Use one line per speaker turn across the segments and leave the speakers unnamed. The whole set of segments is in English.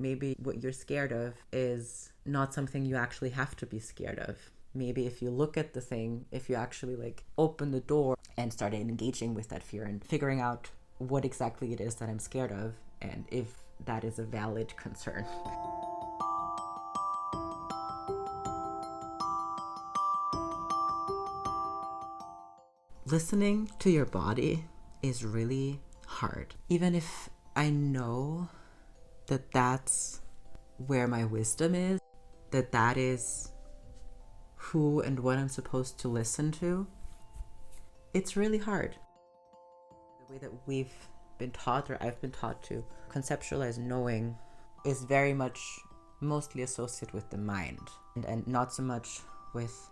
maybe what you're scared of is not something you actually have to be scared of. Maybe if you look at the thing, if you actually like open the door and start engaging with that fear and figuring out what exactly it is that I'm scared of and if that is a valid concern. Listening to your body is really hard. Even if I know that that's where my wisdom is, that is who and what I'm supposed to listen to, it's really hard. The way that we've been taught, or I've been taught to conceptualize knowing, is very much mostly associated with the mind and not so much with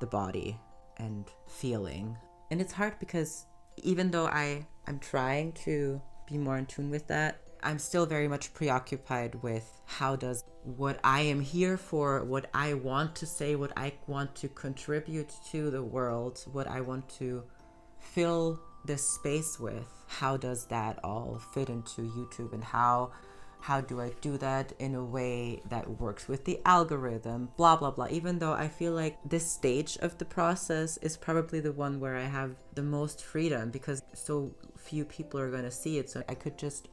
the body and feeling. And it's hard because even though I'm trying to be more in tune with that, I'm still very much preoccupied with how does what I am here for, what I want to say, what I want to contribute to the world, what I want to fill this space with, how does that all fit into YouTube, and how do I do that in a way that works with the algorithm, blah, blah, blah. Even though I feel like this stage of the process is probably the one where I have the most freedom because so few people are going to see it. So I could just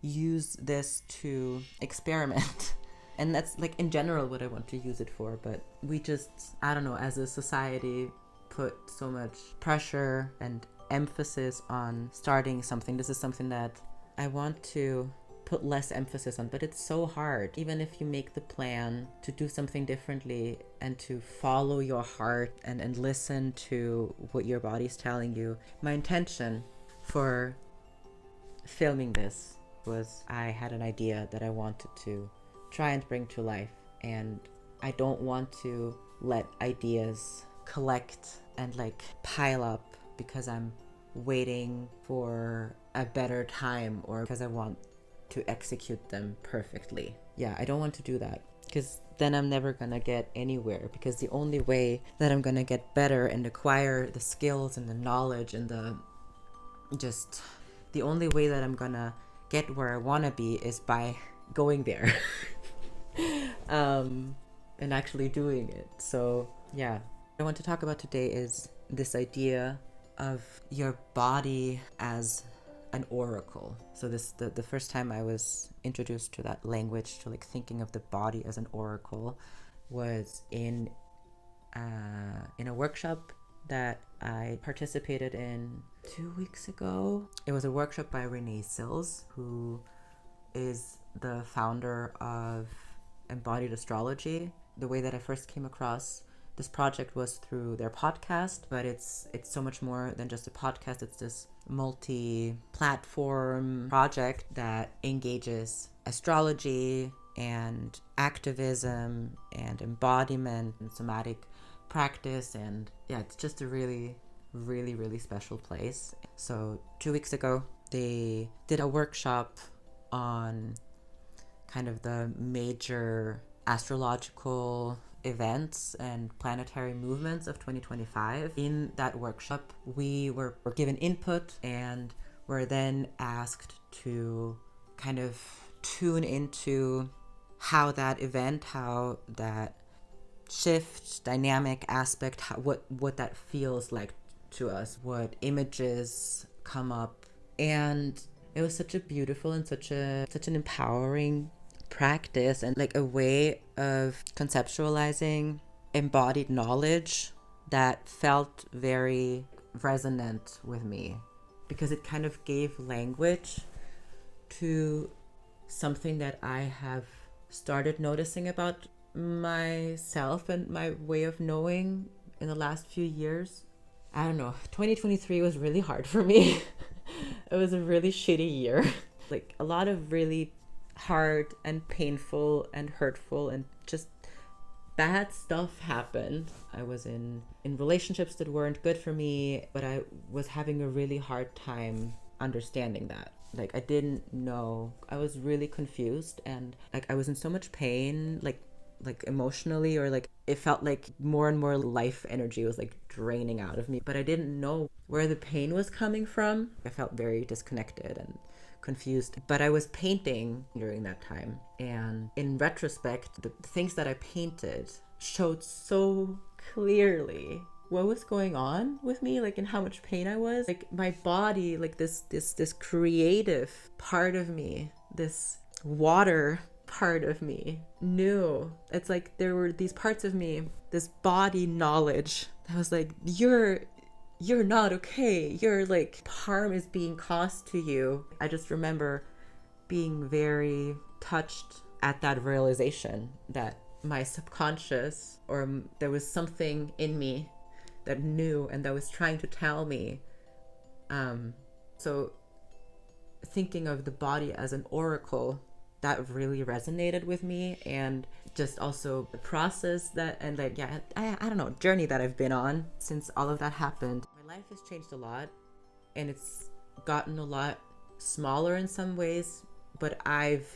use this to experiment. And that's like in general what I want to use it for. But we just, I don't know, as a society put so much pressure and emphasis on starting something. This is something that I want to put less emphasis on, but it's so hard. Even if you make the plan to do something differently and to follow your heart and listen to what your body's telling you. My intention for filming this was I had an idea that I wanted to try and bring to life, and I don't want to let ideas collect and like pile up because I'm waiting for a better time or because I want to execute them perfectly. Yeah, I don't want to do that because then I'm never gonna get anywhere, because the only way that I'm gonna get better and acquire the skills and the knowledge and the only way that I'm gonna get where I want to be is by going there and actually doing it. So yeah, what I want to talk about today is this idea of your body as an oracle. So this the first time I was introduced to that language, to like thinking of the body as an oracle, was in a workshop that I participated in 2 weeks ago. It was a workshop by Renee Sills, who is the founder of Embodied Astrology. The way that I first came across this project was through their podcast, but it's so much more than just a podcast. It's this multi-platform project that engages astrology and activism and embodiment and somatic practice, and yeah, it's just a really, really, really special place. So 2 weeks ago, they did a workshop on kind of the major astrological events and planetary movements of 2025. In that workshop, we were given input and were then asked to kind of tune into how that event, how that shift, dynamic aspect, what that feels like to us, what images come up. And it was such a beautiful and such an empowering practice, and like a way of conceptualizing embodied knowledge that felt very resonant with me, because it kind of gave language to something that I have started noticing about myself and my way of knowing in the last few years. I don't know, 2023 was really hard for me. It was a really shitty year. Like a lot of really hard and painful and hurtful and just bad stuff happened. I was in relationships that weren't good for me, but I was having a really hard time understanding that. Like I didn't know, I was really confused, and like I was in so much pain, like emotionally, or like it felt like more and more life energy was like draining out of me, but I didn't know where the pain was coming from. I felt very disconnected and confused. But I was painting during that time. And in retrospect, the things that I painted showed so clearly what was going on with me, like, and how much pain I was. Like, my body, like this creative part of me, this water part of me knew. It's like there were these parts of me, this body knowledge that was like, you're not okay. You're like, harm is being caused to you. I just remember being very touched at that realization that my subconscious, or there was something in me that knew and that was trying to tell me. So thinking of the body as an oracle, that really resonated with me. And just also the process that, and like, yeah, I don't know, journey that I've been on since all of that happened. My life has changed a lot, and it's gotten a lot smaller in some ways, but I've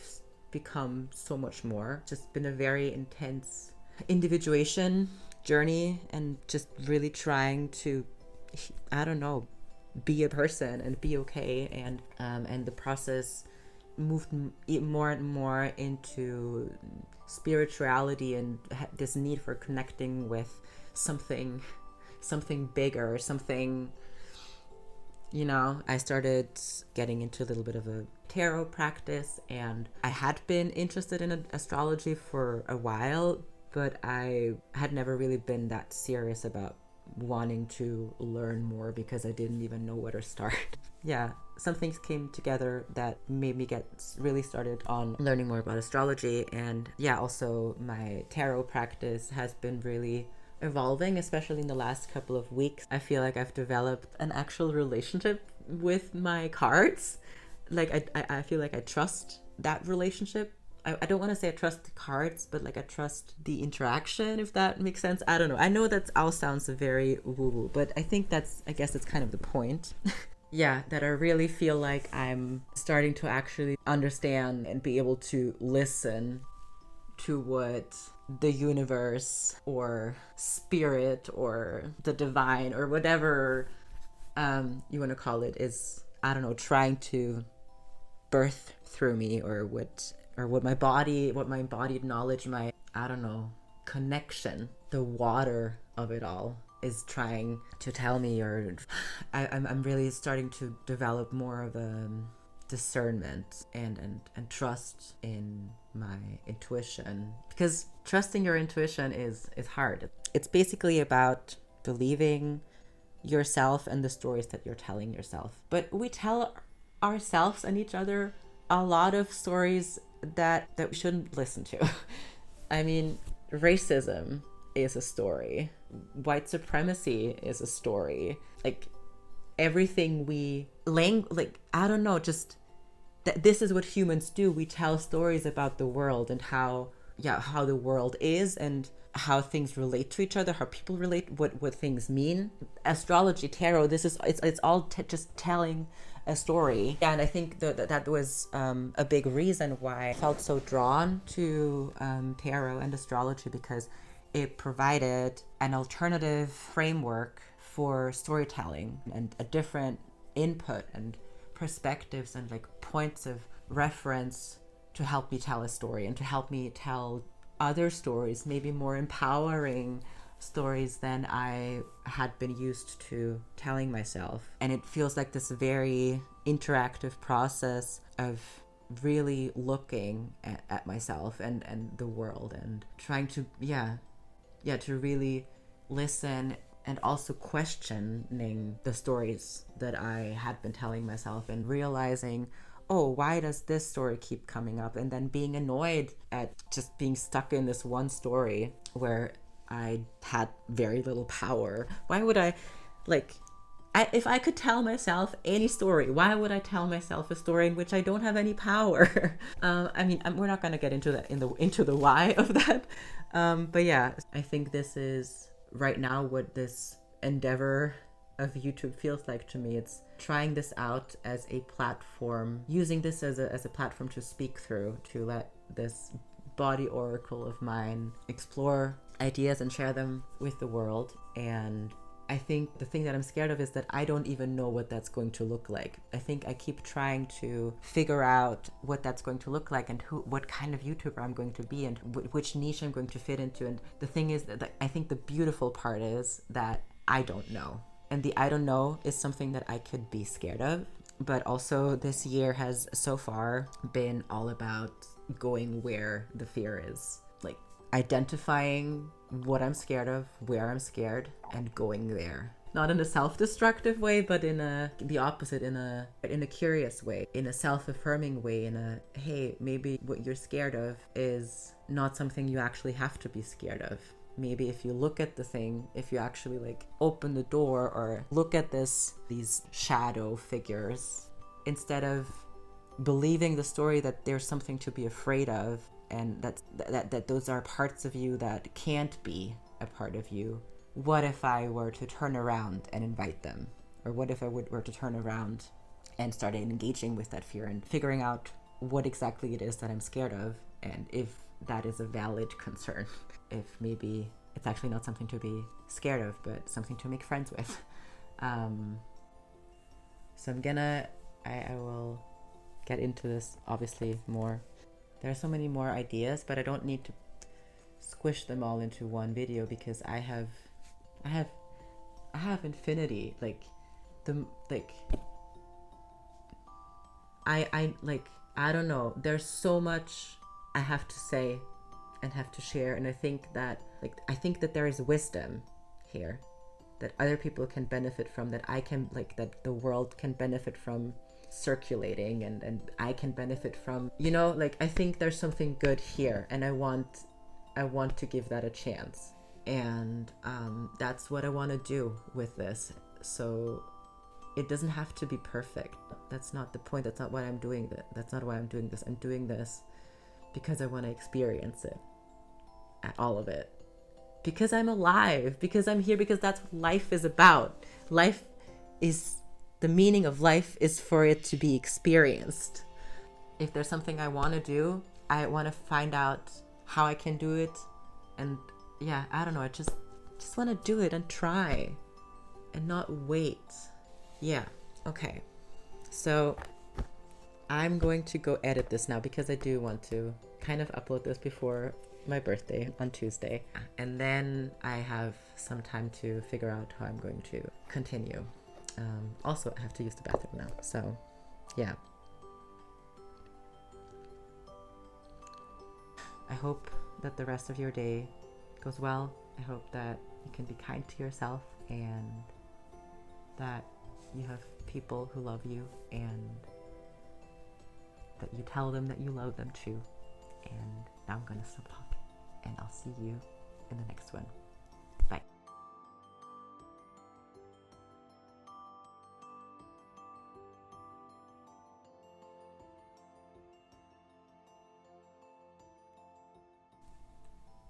become so much more. Just been a very intense individuation journey, and just really trying to, I don't know, be a person and be okay. And the process moved more and more into spirituality and this need for connecting with something bigger, something, you know. I started getting into a little bit of a tarot practice, and I had been interested in astrology for a while, but I had never really been that serious about wanting to learn more because I didn't even know where to start. Yeah, some things came together that made me get really started on learning more about astrology. And yeah, also my tarot practice has been really evolving, especially in the last couple of weeks. I feel like I've developed an actual relationship with my cards. Like I feel like I trust that relationship. I don't want to say I trust the cards, but like I trust the interaction, if that makes sense. I don't know. I know that all sounds very woo-woo, but I guess that's kind of the point. Yeah, that I really feel like I'm starting to actually understand and be able to listen to what the universe or spirit or the divine or whatever you want to call it is, I don't know, trying to birth through me, or what my embodied knowledge, my, I don't know, connection, the water of it all is trying to tell me. Or I'm really starting to develop more of a discernment and trust in my intuition, because trusting your intuition is hard. It's basically about believing yourself and the stories that you're telling yourself. But we tell ourselves and each other a lot of stories that we shouldn't listen to. I mean, racism is a story. White supremacy is a story. Like, everything I don't know, just this is what humans do. We tell stories about the world and how the world is and how things relate to each other, how people relate, what things mean. Astrology, tarot, it's all just telling a story. And I think that was a big reason why I felt so drawn to tarot and astrology, because it provided an alternative framework for storytelling and a different input and perspectives and like points of reference to help me tell a story and to help me tell other stories, maybe more empowering stories than I had been used to telling myself. And it feels like this very interactive process of really looking at myself and the world and trying to to really listen, and also questioning the stories that I had been telling myself and realizing, oh, why does this story keep coming up? And then being annoyed at just being stuck in this one story where I had very little power. Why would if I could tell myself any story, why would I tell myself a story in which I don't have any power? I mean, we're not going to get into that into the why of that. But yeah, I think this is right now what this endeavor of YouTube feels like to me. It's trying this out as a platform, using this as a platform to speak through, to let this body oracle of mine explore ideas and share them with the world. And I think the thing that I'm scared of is that I don't even know what that's going to look like. I think I keep trying to figure out what that's going to look like and what kind of YouTuber I'm going to be and which niche I'm going to fit into. And the thing is that I think the beautiful part is that I don't know. And the I don't know is something that I could be scared of. But also, this year has so far been all about going where the fear is. Like identifying what I'm scared of, where I'm scared, and going there. Not in a self-destructive way, but in the opposite, in a curious way, in a self-affirming way, in a hey, maybe what you're scared of is not something you actually have to be scared of. Maybe if you look at the thing, if you actually like open the door or look at these shadow figures, instead of believing the story that there's something to be afraid of and that those are parts of you that can't be a part of you, what if I were to turn around and invite them? Or what if I were to turn around and start engaging with that fear and figuring out what exactly it is that I'm scared of, and if that is a valid concern, if maybe it's actually not something to be scared of but something to make friends with. So I will get into this obviously more. There are so many more ideas, but I don't need to squish them all into one video because I have infinity. I don't know. There's so much I have to say and have to share, and I think that there is wisdom here that other people can benefit from, that I can that the world can benefit from circulating, and I can benefit from, I think there's something good here, and I want to give that a chance, and that's what I want to do with this. So it doesn't have to be perfect. That's not the point. That's not why I'm doing that. That's not why I'm doing this. I'm doing this because I want to experience it, all of it, because I'm alive, because I'm here, because that's what life is about. The meaning of life is for it to be experienced. If there's something I want to do, I want to find out how I can do it, and yeah, I don't know, I just want to do it and try and not wait. Yeah, okay. So I'm going to go edit this now because I do want to kind of upload this before my birthday on Tuesday, and then I have some time to figure out how I'm going to continue. Also, I have to use the bathroom now, so yeah. I hope that the rest of your day goes well. I hope that you can be kind to yourself, and that you have people who love you, and that you tell them that you love them too. And now I'm gonna stop talking, and I'll see you in the next one. Bye.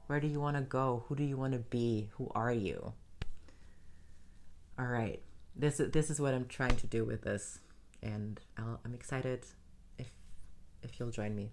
Where do you want to go? Who do you want to be? Who are you? All right. This is what I'm trying to do with this, and I'm excited if you'll join me.